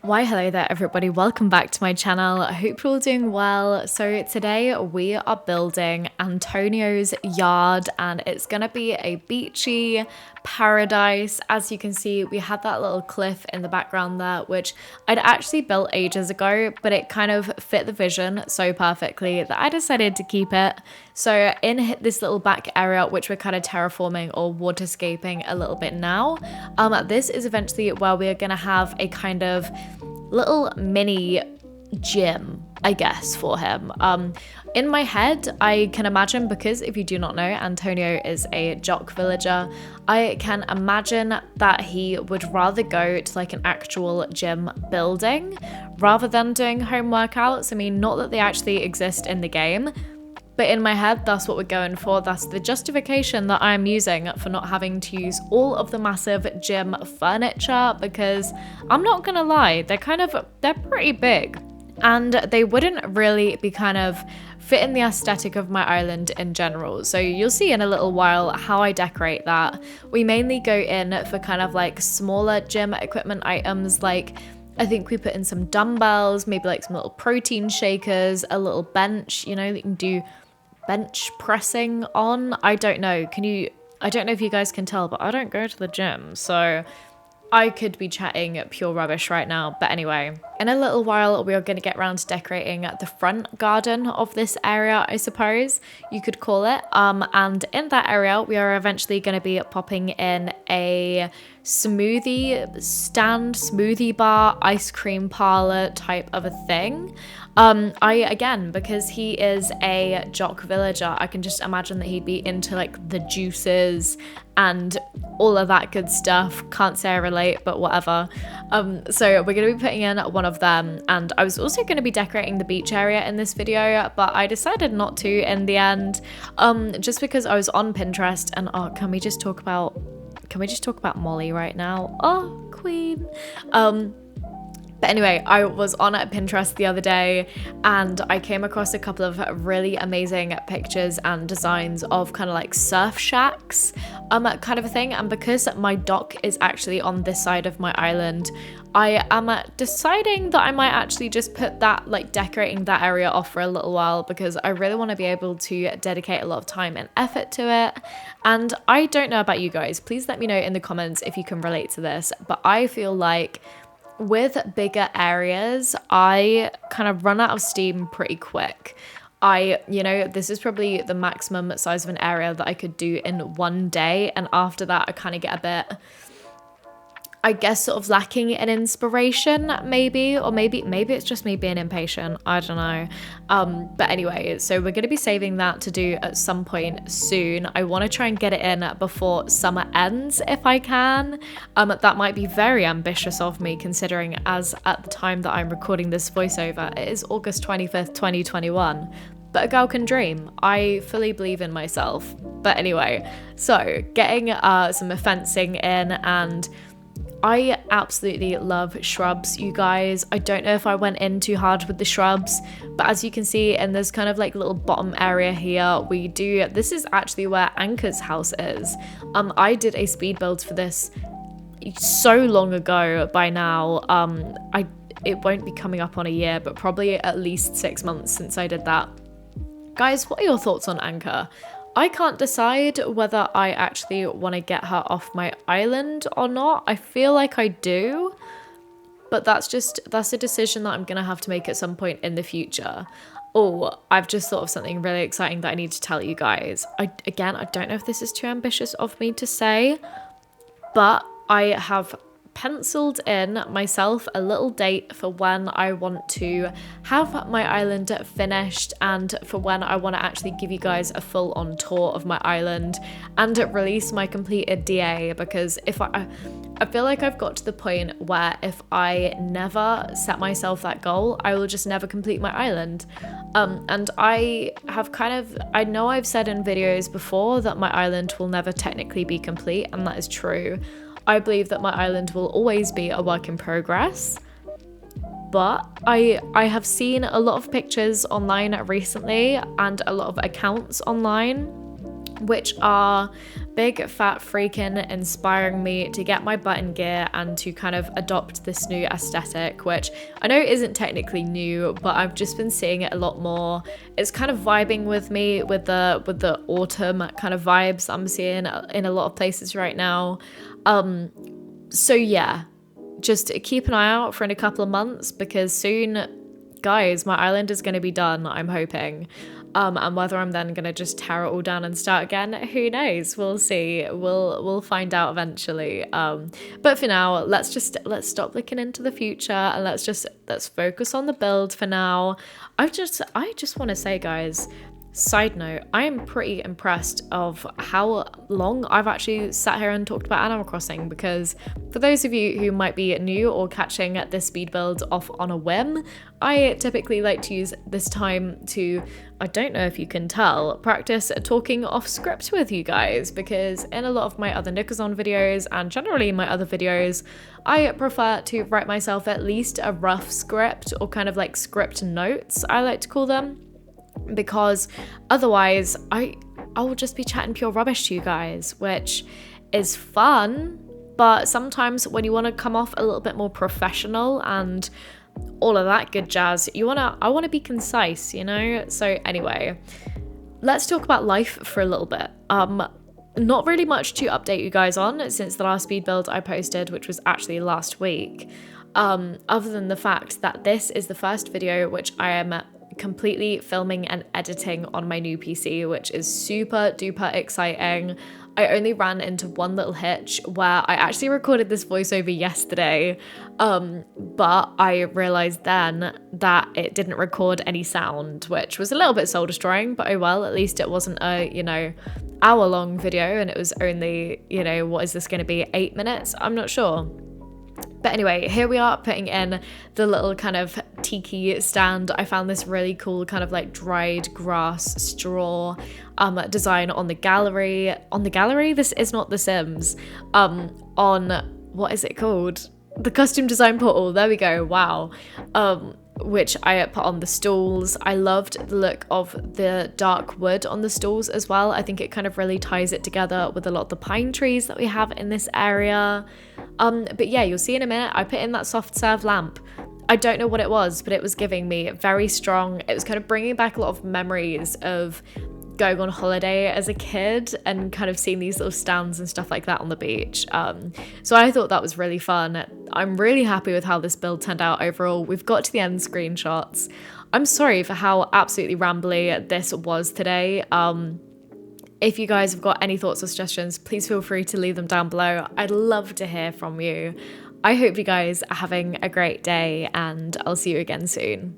Why hello there everybody, welcome back to my channel. I hope you're all doing well. So today we are building Antonio's yard and it's gonna be a beachy paradise. As you can see, we have that little cliff in the background there, which I'd actually built ages ago, but it kind of fit the vision so perfectly that I decided to keep it. So in this little back area, which we're kind of terraforming or waterscaping a little bit now, this is eventually where we're gonna have a kind of little mini gym, I guess, for him. In my head, I can imagine, because if you do not know, Antonio is a jock villager, I can imagine that he would rather go to like an actual gym building rather than doing home workouts. I mean, not that they actually exist in the game, but in my head, that's what we're going for. That's the justification that I'm using for not having to use all of the massive gym furniture, because I'm not gonna lie, they're pretty big. And they wouldn't really be kind of fit in the aesthetic of my island in general. So you'll see in a little while how I decorate that. We mainly go in for kind of like smaller gym equipment items, like I think we put in some dumbbells, maybe like some little protein shakers, a little bench, you know, that you can do bench pressing on. I don't know if you guys can tell, but I don't go to the gym, so I could be chatting pure rubbish right now. But anyway, in a little while, we are going to get around to decorating the front garden of this area, I suppose you could call it. And in that area, we are eventually going to be popping in a smoothie stand, smoothie bar, ice cream parlor type of a thing. Again, because he is a jock villager, I can just imagine that he'd be into like the juices and all of that good stuff. Can't say I relate, but whatever. So we're going to be putting in one of them, and I was also going to be decorating the beach area in this video, but I decided not to in the end, just because I was on Pinterest and can we just talk about Molly right now? Oh, queen. But anyway, I was on Pinterest the other day and I came across a couple of really amazing pictures and designs of kind of like surf shacks, kind of a thing. And because my dock is actually on this side of my island, I am deciding that I might actually just put that, like decorating that area off for a little while, because I really want to be able to dedicate a lot of time and effort to it. And I don't know about you guys, please let me know in the comments if you can relate to this, but I feel like with bigger areas, I kind of run out of steam pretty quick. This is probably the maximum size of an area that I could do in one day. And after that, I kind of get a bit, I guess, sort of lacking in inspiration, maybe, or maybe it's just me being impatient. I don't know. But anyway, so we're going to be saving that to do at some point soon. I want to try and get it in before summer ends if I can. That might be very ambitious of me, considering as at the time that I'm recording this voiceover, it is August 25th, 2021. But a girl can dream. I fully believe in myself. But anyway, so getting some fencing in, and I absolutely love shrubs, you guys. I don't know if I went in too hard with the shrubs, but as you can see in this kind of like little bottom area here, this is actually where Anchor's house is. I did a speed build for this so long ago by now. It won't be coming up on a year, but probably at least 6 months since I did that. Guys, what are your thoughts on Anchor? I can't decide whether I actually want to get her off my island or not. I feel like I do, but that's a decision that I'm going to have to make at some point in the future. Oh, I've just thought of something really exciting that I need to tell you guys. I don't know if this is too ambitious of me to say, but I have penciled in myself a little date for when I want to have my island finished, and for when I want to actually give you guys a full-on tour of my island and release my completed DA, because if I feel like I've got to the point where if I never set myself that goal, I will just never complete my island. And I know I've said in videos before that my island will never technically be complete, and that is true. I believe that my island will always be a work in progress, but I have seen a lot of pictures online recently and a lot of accounts online which are big fat freaking inspiring me to get my butt in gear and to kind of adopt this new aesthetic, which I know isn't technically new, but I've just been seeing it a lot more. It's kind of vibing with me with the autumn kind of vibes I'm seeing in a lot of places right now. So yeah, just keep an eye out for in a couple of months, because soon, guys, my island is going to be done, I'm hoping. And whether I'm then gonna just tear it all down and start again, who knows? We'll see. We'll find out eventually. But for now, let's stop looking into the future and let's focus on the build for now. I just want to say, guys, side note, I am pretty impressed of how long I've actually sat here and talked about Animal Crossing, because for those of you who might be new or catching this speed build off on a whim, I typically like to use this time to, I don't know if you can tell, practice talking off script with you guys, because in a lot of my other Nickezon videos and generally my other videos, I prefer to write myself at least a rough script, or kind of like script notes, I like to call them, because otherwise I will just be chatting pure rubbish to you guys, which is fun, but sometimes when you want to come off a little bit more professional and all of that good jazz, I want to be concise, you know? So anyway, let's talk about life for a little bit. Not really much to update you guys on since the last speed build I posted, which was actually last week, other than the fact that this is the first video which I am completely filming and editing on my new PC, which is super duper exciting. I only ran into one little hitch where I actually recorded this voiceover yesterday, but I realized then that it didn't record any sound, which was a little bit soul destroying, but oh well, at least it wasn't a, hour-long video, and it was only, what is this going to be, 8 minutes? I'm not sure. But anyway, here we are putting in the little kind of tiki stand. I found this really cool kind of like dried grass straw design on the gallery. On the gallery? This is not The Sims. On, what is it called? The custom design portal. There we go. Wow. Which I put on the stools. I loved the look of the dark wood on the stools as well. I think it kind of really ties it together with a lot of the pine trees that we have in this area. But yeah, you'll see in a minute, I put in that soft serve lamp. I don't know what it was, but it was giving me very strong, it was kind of bringing back a lot of memories of going on holiday as a kid and kind of seeing these little stands and stuff like that on the beach. So I thought that was really fun. I'm really happy with how this build turned out overall. We've got to the end screenshots. I'm sorry for how absolutely rambly this was today. If you guys have got any thoughts or suggestions, please feel free to leave them down below. I'd love to hear from you. I hope you guys are having a great day, and I'll see you again soon.